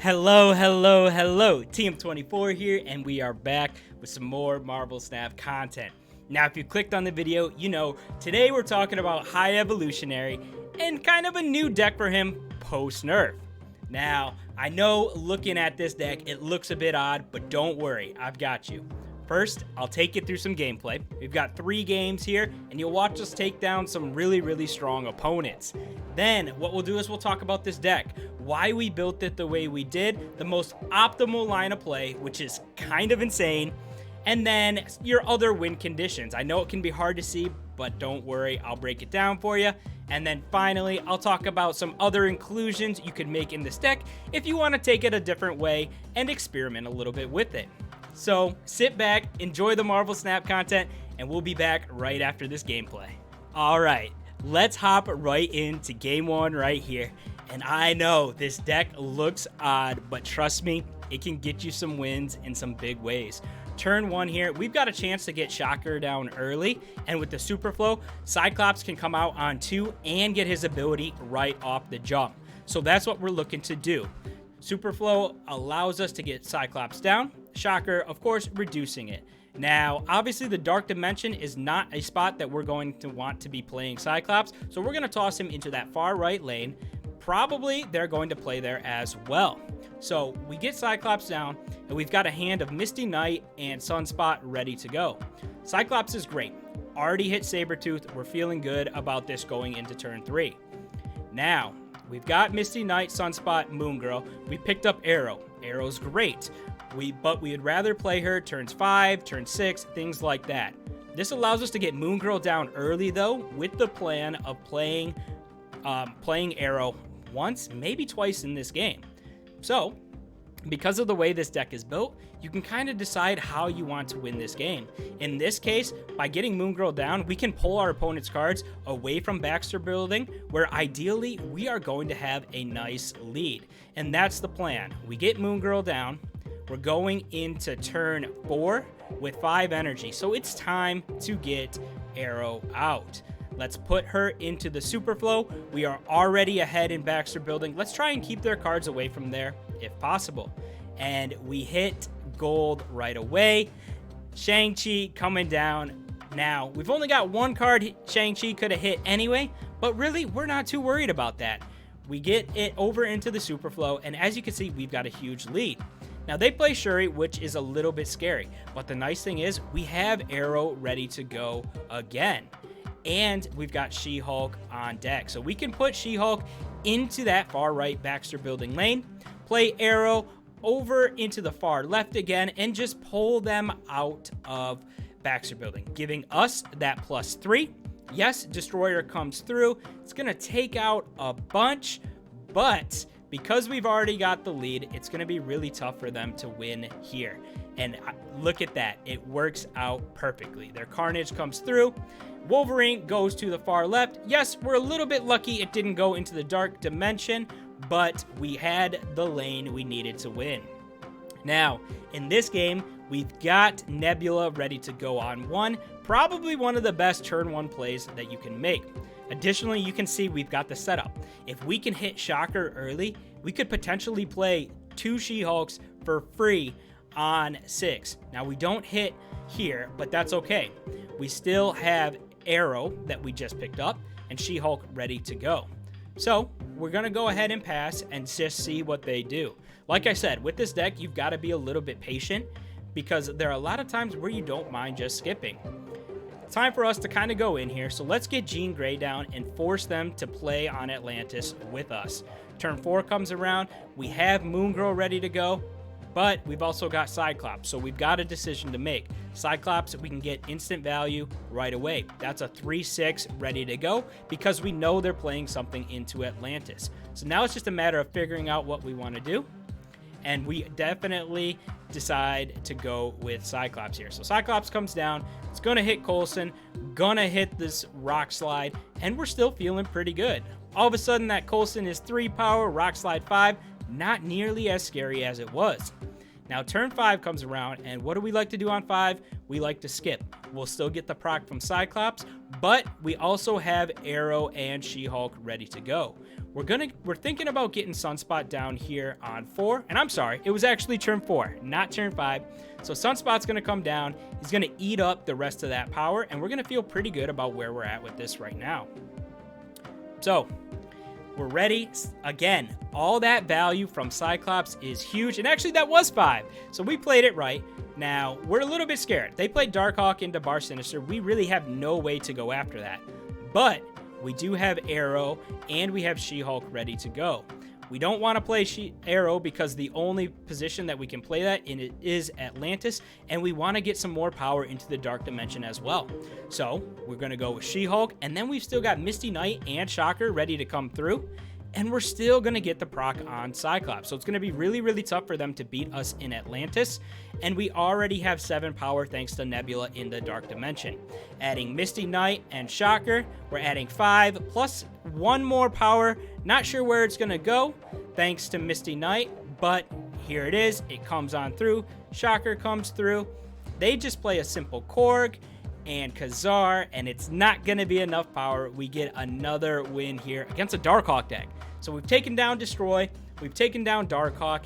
Hello, Team 24 here, and we are back with some more Marvel Snap content. Now, if you clicked on the video, you know, today we're talking about High Evolutionary and kind of a new deck for him post-nerf. Now, I know looking at this deck, it looks a bit odd, but don't worry, I've got you. First, I'll take you through some gameplay. We've got 3 games here, and you'll watch us take down some really strong opponents. Then, what we'll do is we'll talk about this deck, why we built it the way we did, the most optimal line of play, which is kind of insane, and then your other win conditions. I know it can be hard to see, but don't worry, I'll break it down for you. And then finally, I'll talk about some other inclusions you can make in this deck if you want to take it a different way and experiment a little bit with it. So sit back, enjoy the Marvel Snap content, and we'll be back right after this gameplay. All right, let's hop right into game 1 right here. And I know this deck looks odd, but trust me, it can get you some wins in some big ways. Turn 1 here, we've got a chance to get Shocker down early, and with the Super Flow, Cyclops can come out on 2 and get his ability right off the jump. So that's what we're looking to do. Super Flow allows us to get Cyclops down. Shocker, of course, reducing it. Now, obviously, the Dark Dimension is not a spot that we're going to want to be playing Cyclops, so we're going to toss him into that far right lane. Probably they're going to play there as well. So we get Cyclops down, and we've got a hand of Misty Knight and Sunspot ready to go. Cyclops is great. Already hit Sabretooth. We're feeling good about this going into turn 3. Now, we've got Misty Knight, Sunspot, Moon Girl. We picked up Aero. Aero's great. But we'd rather play her turns 5, turn 6, things like that. This allows us to get Moon Girl down early, though, with the plan of playing Aero once, maybe twice in this game. So, because of the way this deck is built, you can kind of decide how you want to win this game. In this case, by getting Moon Girl down, we can pull our opponent's cards away from Baxter building, where ideally we are going to have a nice lead. And that's the plan. We get Moon Girl down. We're going into turn 4 with 5 energy, so it's time to get Aero out. Let's put her into the Super Flow. We are already ahead in Baxter building. Let's try and keep their cards away from there if possible. And we hit gold right away. Shang-Chi coming down. Now, we've only got 1 card Shang-Chi could have hit anyway, but really, we're not too worried about that. We get it over into the Super Flow, and as you can see, we've got a huge lead. Now, they play Shuri, which is a little bit scary, but the nice thing is we have Aero ready to go again. And we've got She-Hulk on deck. So we can put She-Hulk into that far right Baxter building lane, play Aero over into the far left again, and just pull them out of Baxter building, giving us that +3. Yes, Destroyer comes through. It's going to take out a bunch, but because we've already got the lead, it's going to be really tough for them to win here. And look at that. It works out perfectly. Their Carnage comes through. Wolverine goes to the far left. Yes, we're a little bit lucky it didn't go into the Dark Dimension, but we had the lane we needed to win. Now, in this game, we've got Nebula ready to go on 1. Probably one of the best turn 1 plays that you can make. Additionally, you can see we've got the setup. If we can hit Shocker early, we could potentially play 2 She-Hulks for free on 6. Now, we don't hit here, but that's okay. We still have Aero that we just picked up and She-Hulk ready to go. So we're going to go ahead and pass and just see what they do. Like I said, with this deck, you've got to be a little bit patient because there are a lot of times where you don't mind just skipping. Time for us to kind of go in here, so let's get Jean Grey down and force them to play on Atlantis with us. Turn 4 comes around, we have Moon Girl ready to go, but we've also got Cyclops, so we've got a decision to make. Cyclops, we can get instant value right away. That's a 3/6 ready to go because we know they're playing something into Atlantis. So now it's just a matter of figuring out what we want to do. And we definitely decide to go with Cyclops here. So Cyclops comes down. It's going to hit Coulson. Going to hit this Rock Slide. And we're still feeling pretty good. All of a sudden, that Coulson is 3 power, Rock Slide 5. Not nearly as scary as it was. Now turn 5 comes around, and what do we like to do on 5? We like to skip. We'll still get the proc from Cyclops, but we also have Aero and She-Hulk ready to go. We're thinking about getting Sunspot down here on 4, and I'm sorry, it was actually turn 4, not turn 5. So Sunspot's gonna come down, he's gonna eat up the rest of that power, and we're gonna feel pretty good about where we're at with this right now. So we're ready. Again, all that value from Cyclops is huge, and actually that was 5, so we played it right. Now we're a little bit scared. They played Darkhawk into Bar Sinister. We really have no way to go after that, but we do have Aero, and we have She-Hulk ready to go. We don't want to play Aero because the only position that we can play that in it is Atlantis, and we want to get some more power into the Dark Dimension as well. So we're going to go with She-Hulk, and then we've still got Misty Knight and Shocker ready to come through, and we're still going to get the proc on Cyclops. So it's going to be really, really tough for them to beat us in Atlantis, and we already have 7 power thanks to Nebula in the Dark Dimension. Adding Misty Knight and Shocker, we're adding 5 plus 1 more power. Not sure where it's going to go thanks to Misty Knight, but here it is. It comes on through. Shocker comes through. They just play a simple Korg and Khazar, and it's not going to be enough power. We get another win here against a Darkhawk deck. So we've taken down Destroy, we've taken down Darkhawk,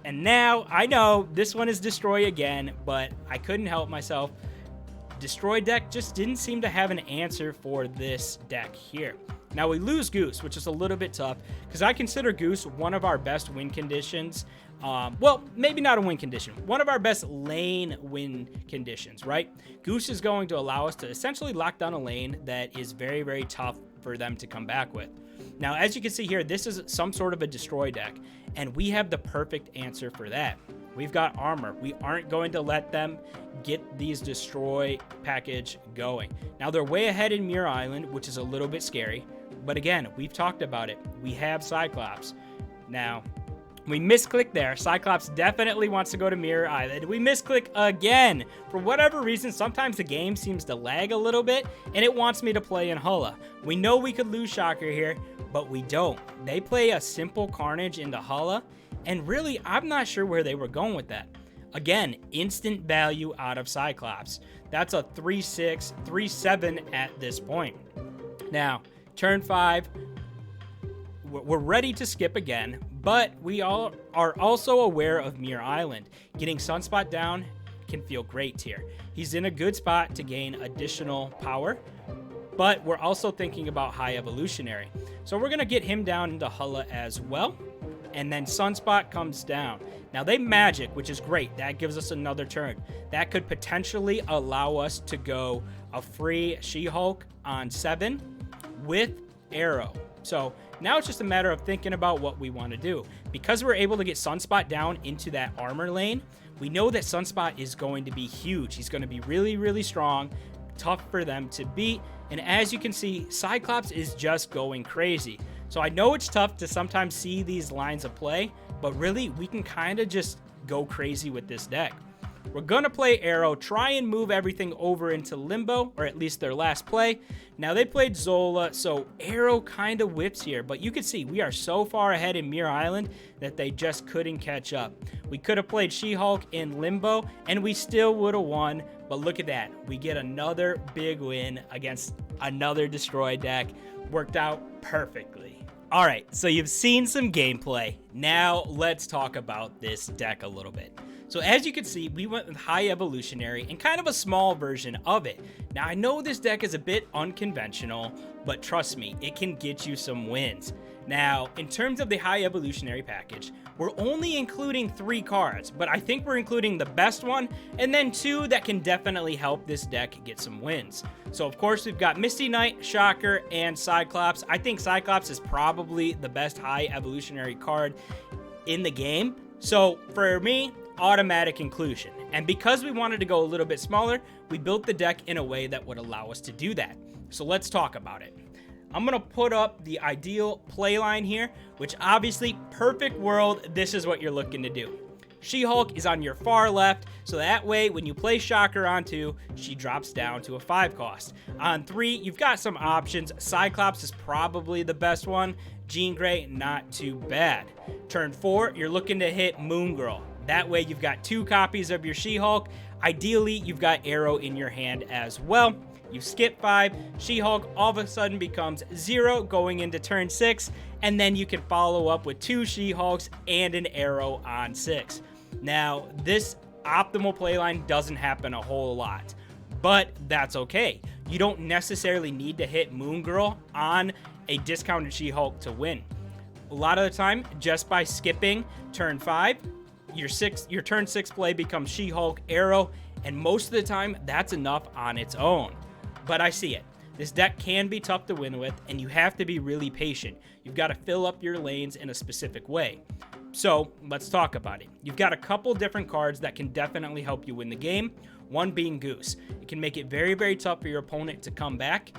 and now I know this one is Destroy again, but I couldn't help myself. Destroy deck just didn't seem to have an answer for this deck here. Now we lose Goose, which is a little bit tough because I consider Goose one of our best win conditions. Well, maybe not a win condition, one of our best lane win conditions, right? Goose is going to allow us to essentially lock down a lane that is very, very tough for them to come back with. Now, as you can see here, this is some sort of a Destroy deck, and we have the perfect answer for that. We've got armor. We aren't going to let them get these Destroy package going. Now, they're way ahead in Muir Island, which is a little bit scary, but again, we've talked about it. We have Cyclops. Now, we misclick there. Cyclops definitely wants to go to Mirror Island. We misclick again. For whatever reason, sometimes the game seems to lag a little bit, and it wants me to play in Hulla. We know we could lose Shocker here, but we don't. They play a simple Carnage into Hulla, and really, I'm not sure where they were going with that. Again, instant value out of Cyclops. That's a 3-6, 3-7 at this point. Now, turn 5, we're ready to skip again, but we all are also aware of Muir Island. Getting Sunspot down can feel great here. He's in a good spot to gain additional power, but we're also thinking about High Evolutionary. So we're going to get him down into Hulla as well, and then Sunspot comes down. Now they magic, which is great. That gives us another turn. That could potentially allow us to go a free She-Hulk on 7 with Aero. So now it's just a matter of thinking about what we want to do. Because we're able to get Sunspot down into that armor lane, we know that Sunspot is going to be huge. He's going to be really, really strong, tough for them to beat. And as you can see, Cyclops is just going crazy. So I know it's tough to sometimes see these lines of play, but really we can kind of just go crazy with this deck. We're going to play Aero, try and move everything over into Limbo, or at least their last play. Now they played Zola, so Aero kind of whips here, but you can see we are so far ahead in Muir Island that they just couldn't catch up. We could have played She-Hulk in Limbo, and we still would have won, but look at that. We get another big win against another Destroy deck. Worked out perfectly. All right, so you've seen some gameplay. Now let's talk about this deck a little bit. So as you can see, we went with High Evolutionary and kind of a small version of it. Now I know this deck is a bit unconventional, but trust me, it can get you some wins. Now, in terms of the High Evolutionary package, we're only including 3 cards, but I think we're including the best one, and then 2 that can definitely help this deck get some wins. So of course, we've got Misty Knight, Shocker, and Cyclops. I think Cyclops is probably the best High Evolutionary card in the game. So for me, automatic inclusion. And because we wanted to go a little bit smaller, we built the deck in a way that would allow us to do that. So let's talk about it. I'm going to put up the ideal play line here, which obviously, perfect world, this is what you're looking to do. She-Hulk is on your far left, so that way when you play Shocker on 2, she drops down to a 5 cost. On 3, you've got some options. Cyclops is probably the best one. Jean Grey, not too bad. Turn 4, you're looking to hit Moon Girl. That way you've got 2 copies of your She-Hulk. Ideally, you've got Aero in your hand as well. You skip 5, She-Hulk all of a sudden becomes 0 going into turn 6, and then you can follow up with 2 She-Hulks and an Aero on 6. Now, this optimal playline doesn't happen a whole lot, but that's okay. You don't necessarily need to hit Moon Girl on a discounted She-Hulk to win. A lot of the time, just by skipping turn 5, your turn 6 play becomes She-Hulk, Aero, and most of the time, that's enough on its own. But I see it. This deck can be tough to win with, and you have to be really patient. You've got to fill up your lanes in a specific way. So let's talk about it. You've got a couple different cards that can definitely help you win the game. One being Goose. It can make it very, very tough for your opponent to come back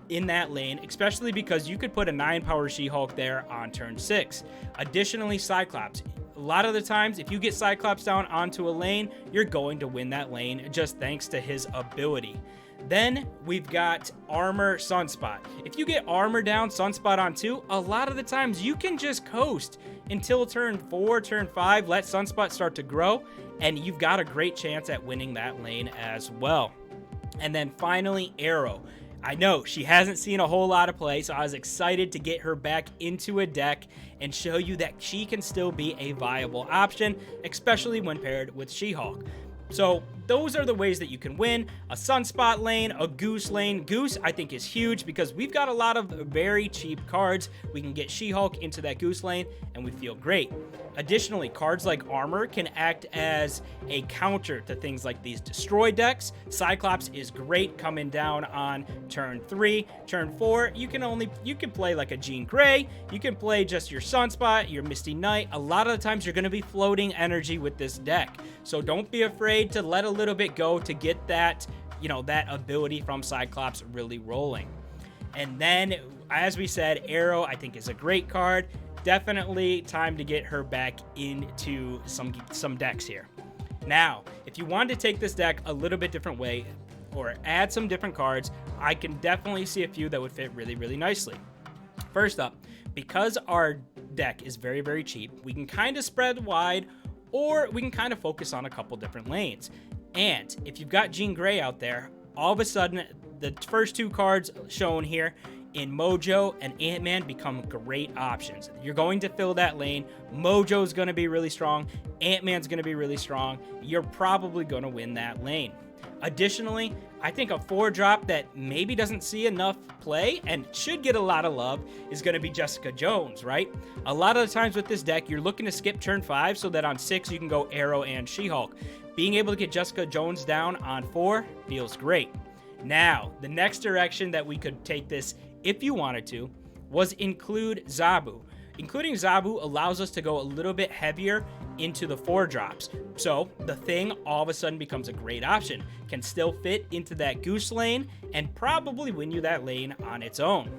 in that lane, especially because you could put a 9-power She-Hulk there on turn 6. Additionally, Cyclops. A lot of the times, if you get Cyclops down onto a lane, you're going to win that lane just thanks to his ability. Then we've got Armor Sunspot. If you get Armor down, Sunspot on 2, a lot of the times you can just coast until turn 4, turn 5, let Sunspot start to grow, and you've got a great chance at winning that lane as well. And then finally, Aero. I know she hasn't seen a whole lot of play, so I was excited to get her back into a deck and show you that she can still be a viable option, especially when paired with She-Hulk. So those are the ways that you can win. A Sunspot lane, a Goose lane. Goose, I think, is huge because we've got a lot of very cheap cards. We can get She-Hulk into that Goose lane, and we feel great. Additionally, cards like Armor can act as a counter to things like these Destroy decks. Cyclops is great coming down on turn 3. Turn 4, you can play like a Jean Grey. You can play just your Sunspot, your Misty Knight. A lot of the times you're going to be floating energy with this deck. So don't be afraid to let a little bit go to get that, that ability from Cyclops really rolling. And then, as we said, Aero, I think, is a great card. Definitely time to get her back into some decks here. Now, if you want to take this deck a little bit different way or add some different cards, I can definitely see a few that would fit really, really nicely. First up, because our deck is very, very cheap, we can kind of spread wide, or we can kind of focus on a couple different lanes. And if you've got Jean Grey out there, all of a sudden, the first 2 cards shown here in Mojo and Ant-Man become great options. You're going to fill that lane. Mojo's going to be really strong. Ant-Man's going to be really strong. You're probably going to win that lane. Additionally, I think a 4-drop that maybe doesn't see enough play and should get a lot of love is going to be Jessica Jones, right? A lot of the times with this deck, you're looking to skip turn 5 so that on 6 you can go Aero and She-Hulk. Being able to get Jessica Jones down on 4 feels great. Now, the next direction that we could take this, if you wanted to, was include Zabu. Including Zabu allows us to go a little bit heavier into the 4-drops. So the Thing all of a sudden becomes a great option. Can still fit into that Goose lane and probably win you that lane on its own.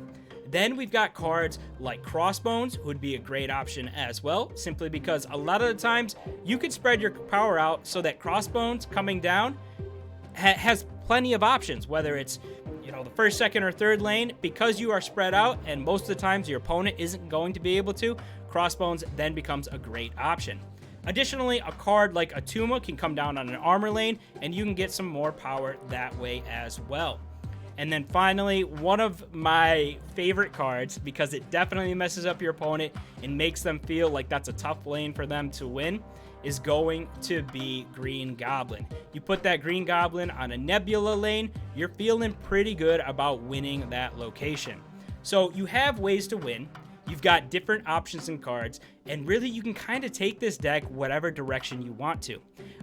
Then we've got cards like Crossbones, who would be a great option as well, simply because a lot of the times you could spread your power out so that Crossbones coming down has plenty of options, whether it's the first, second, or third lane. Because you are spread out and most of the times your opponent isn't going to be able to, Crossbones then becomes a great option. Additionally, a card like Atuma can come down on an armor lane and you can get some more power that way as well. And then finally, one of my favorite cards, because it definitely messes up your opponent and makes them feel like that's a tough lane for them to win, is going to be Green Goblin. You put that Green Goblin on a Nebula lane, you're feeling pretty good about winning that location. So you have ways to win. You've got different options and cards, and really you can kind of take this deck whatever direction you want to.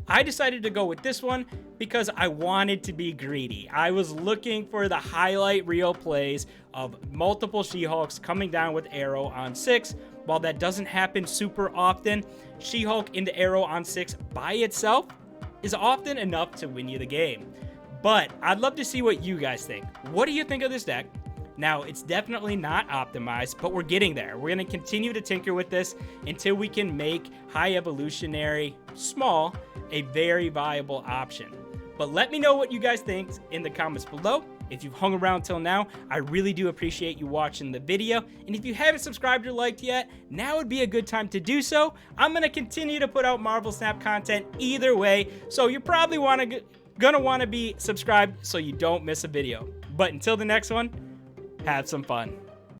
I decided to go with this one because I wanted to be greedy. I was looking for the highlight reel plays of multiple She-Hulks coming down with Aero on 6. While that doesn't happen super often, She-Hulk into Aero on 6 by itself is often enough to win you the game. But I'd love to see what you guys think. What do you think of this deck? Now, it's definitely not optimized, but we're getting there. We're going to continue to tinker with this until we can make High Evolutionary small a very viable option. But let me know what you guys think in the comments below. If you've hung around till now, I really do appreciate you watching the video. And if you haven't subscribed or liked yet, now would be a good time to do so. I'm going to continue to put out Marvel Snap content either way, so you're probably gonna want to be subscribed so you don't miss a video. But until the next one, have some fun.